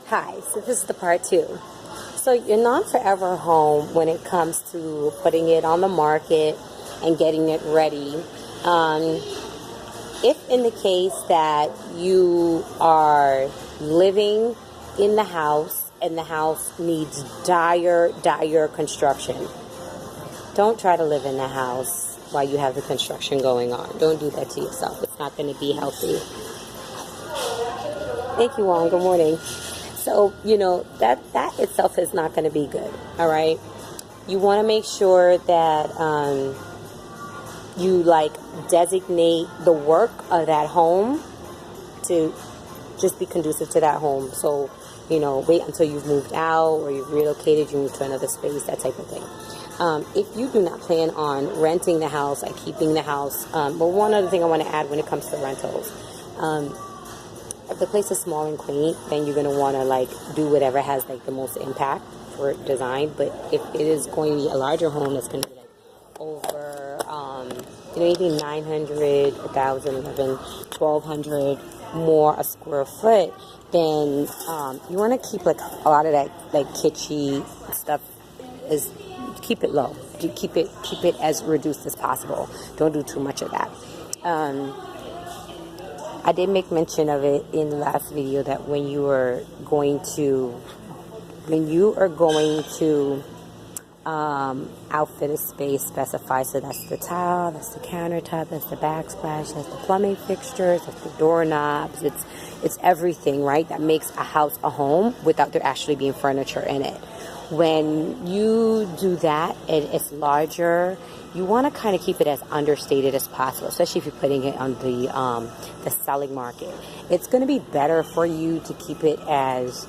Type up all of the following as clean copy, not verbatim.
Hi, so this is the part 2. So your non-forever home, when it comes to putting it on the market and getting it ready, if in the case that you are living in the house and the house needs dire construction, don't try to live in the house while you have the construction going on. Don't do that to yourself. It's not going to be healthy. Thank you, Juan. Good morning. So, that itself is not going to be good, all right? You want to make sure that you, designate the work of that home to just be conducive to that home. So, wait until you've moved out or you've relocated, you move to another space, that type of thing. If you do not plan on renting the house, keeping the house, but one other thing I want to add when it comes to rentals, if the place is small and quaint, then you're going to want to do whatever has the most impact for design. But if it is going to be a larger home that's going to be over anything 900, 1,000, 11, 1,200 more a square foot, then you want to keep a lot of that kitschy stuff is keep it low. Keep it as reduced as possible. Don't do too much of that. I did make mention of it in the last video that when you are going to outfit a space, specify, so that's the tile, that's the countertop, that's the backsplash, that's the plumbing fixtures, that's the doorknobs, it's everything, right, that makes a house a home without there actually being furniture in it. When you do that and it's larger, you want to kind of keep it as understated as possible, especially if you're putting it on the selling market. It's going to be better for you to keep it as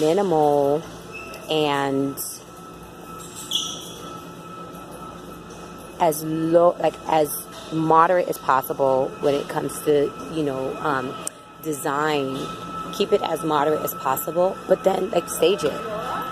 minimal and as low, as moderate as possible when it comes to design. Keep it as moderate as possible, but then stage it.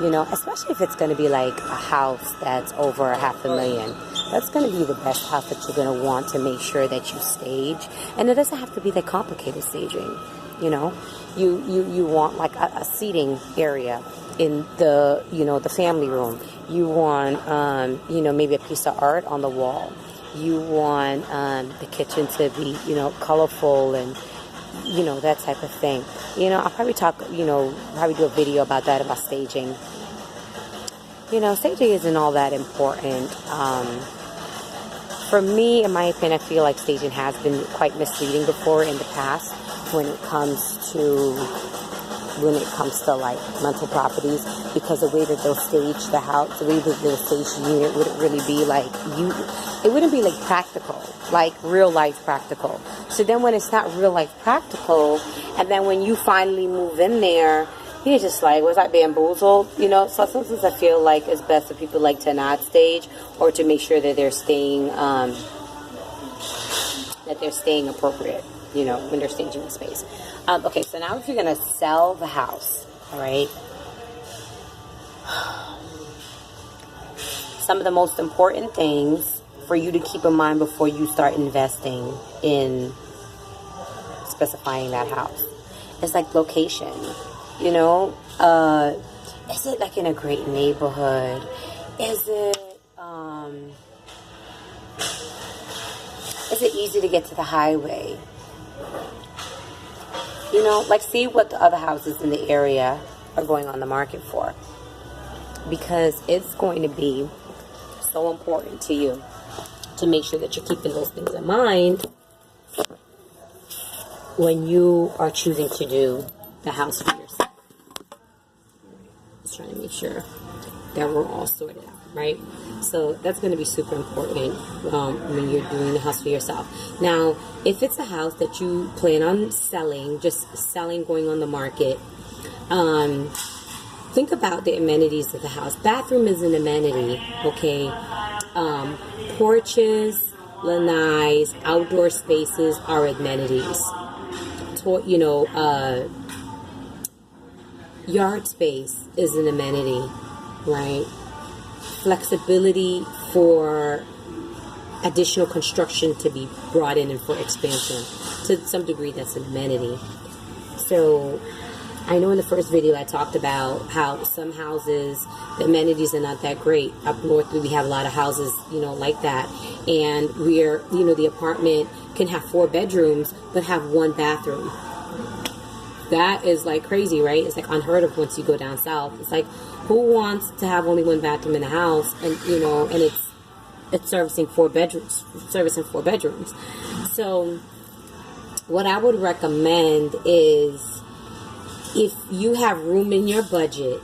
Especially if it's going to be a house that's over $500,000. That's going to be the best house that you're going to want to make sure that you stage. And it doesn't have to be that complicated staging. You want a seating area in the the family room. You want maybe a piece of art on the wall. You want the kitchen to be colorful and that type of thing. I'll probably probably do a video about that, about staging. Staging isn't all that important. For me, in my opinion, I feel like staging has been quite misleading before in the past when it comes to rental properties, because the way that they'll stage the house, the way that they'll stage the unit wouldn't really be it wouldn't be practical, real life practical. So then when it's not real life practical, and then when you finally move in there, you're just was I bamboozled? So sometimes I feel like it's best for people to not stage, or to make sure that they're staying appropriate, when they're staging the space. Okay, so now if you're going to sell the house, all right, some of the most important things for you to keep in mind before you start investing in specifying that house is location. Is it in a great neighborhood? Is it easy to get to the highway? See what the other houses in the area are going on the market for, because it's going to be so important to you to make sure that you're keeping those things in mind when you are choosing to do the house for yourself. Just trying to make sure that we're all sorted out, right? So that's going to be super important when you're doing the house for yourself. Now, if it's a house that you plan on selling, going on the market, think about the amenities of the house. Bathroom is an amenity, okay? Porches, lanais, outdoor spaces are amenities. Yard space is an amenity, right? Flexibility for additional construction to be brought in and for expansion. To some degree, that's an amenity. So I know in the first video I talked about how some houses, the amenities are not that great. Up north, we have a lot of houses, like that. And the apartment can have 4 bedrooms, but have 1 bathroom. That is like crazy, right? It's like unheard of once you go down south. It's like, who wants to have only 1 bathroom in the house, and and it's servicing 4 bedrooms, So what I would recommend is, if you have room in your budget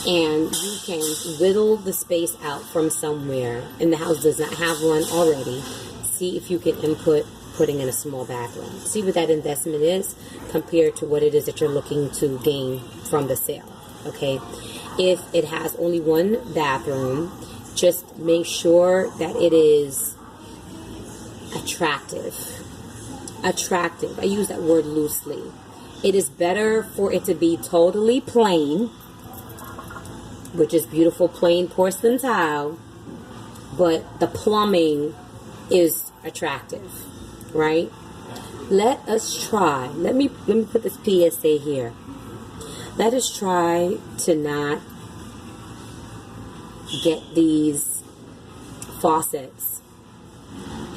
and you can whittle the space out from somewhere and the house does not have one already, see if you can input putting in a small bathroom. See what that investment is compared to what it is that you're looking to gain from the sale. Okay? If it has only 1 bathroom, just make sure that it is attractive. I use that word loosely. It is better for it to be totally plain, which is beautiful plain porcelain tile, but the plumbing is attractive, right? Let us try. Let me put this PSA here. Let us try to not get these faucets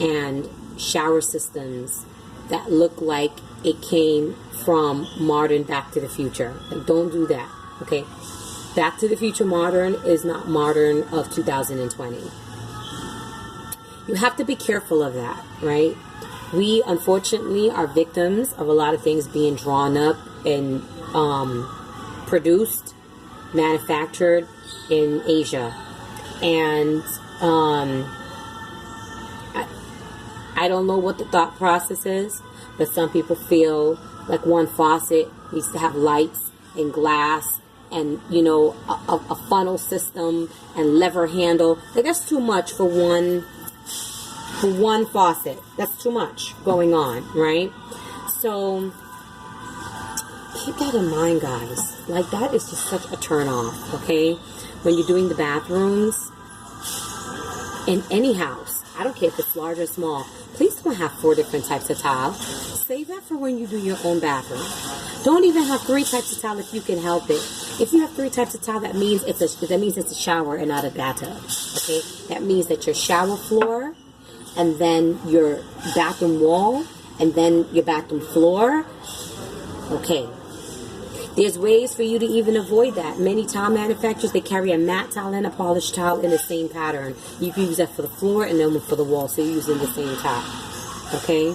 and shower systems that look like it came from modern Back to the Future. Like, don't do that, okay? Back to the Future modern is not modern of 2020. You have to be careful of that, right? We, unfortunately, are victims of a lot of things being drawn up and produced, manufactured in Asia. And I don't know what the thought process is, but some people feel like one faucet needs to have lights and glass and, a funnel system and lever handle. Like, that's too much for one faucet. That's too much going on, right? So keep that in mind, guys. Like, that is just such a turn off, okay? When you're doing the bathrooms in any house, I don't care if it's large or small, please don't have 4 different types of tile. Save that for when you do your own bathroom. Don't even have 3 types of tile if you can help it. If you have 3 types of tile, that means it's a shower and not a bathtub. Okay? That means that your shower floor, and then your bathroom wall, and then your bathroom floor. Okay. There's ways for you to even avoid that. Many tile manufacturers, they carry a matte tile and a polished tile in the same pattern. You can use that for the floor and then for the wall, so you're using the same tile. Okay?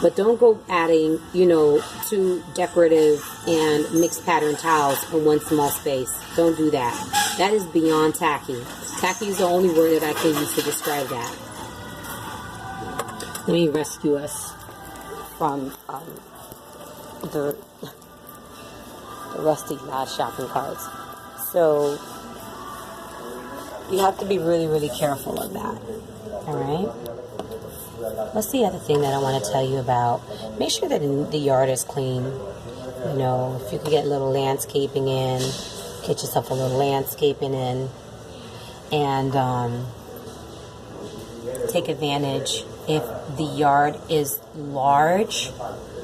But don't go adding, 2 decorative and mixed pattern tiles in one small space. Don't do that. That is beyond tacky. Tacky is the only word that I can use to describe that. Let me rescue us from the rusty glass shopping carts. So you have to be really, really careful of that. All right? What's the other thing that I want to tell you about? Make sure that the yard is clean. If you could get a little landscaping in, get yourself a little landscaping in, and take advantage. If the yard is large,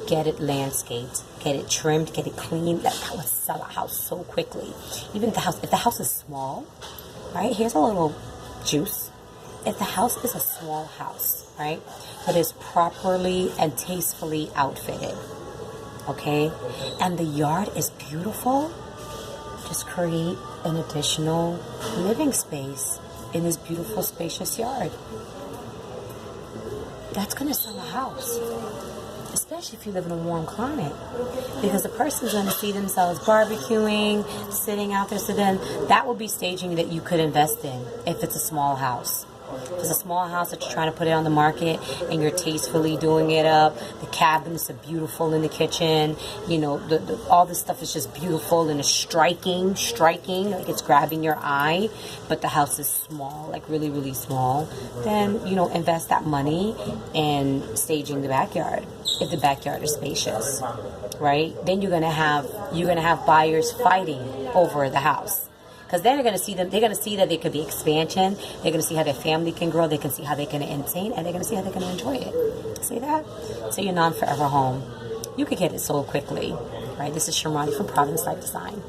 get it landscaped, get it trimmed, get it cleaned. That would sell a house so quickly. Even if the house is small, right? Here's a little juice. If the house is a small house, right, but is properly and tastefully outfitted, okay, and the yard is beautiful, just create an additional living space in this beautiful, spacious yard. That's going to sell a house, especially if you live in a warm climate, because the person's going to see themselves barbecuing, sitting out there. So then that would be staging that you could invest in if it's a small house. If it's a small house that you're trying to put it on the market and you're tastefully doing it up, the cabinets are beautiful in the kitchen, all this stuff is just beautiful and it's striking, like it's grabbing your eye, but the house is small, like really, really small, then, invest that money in staging the backyard, if the backyard is spacious, right? Then you're gonna have buyers fighting over the house. Because then they're going to see that there could be expansion. They're going to see how their family can grow. They can see how they can entertain, and they're going to see how they're going to enjoy it. See that? So your non-forever home, you could get it sold quickly. All right, this is Shamrani from Providence Life Design.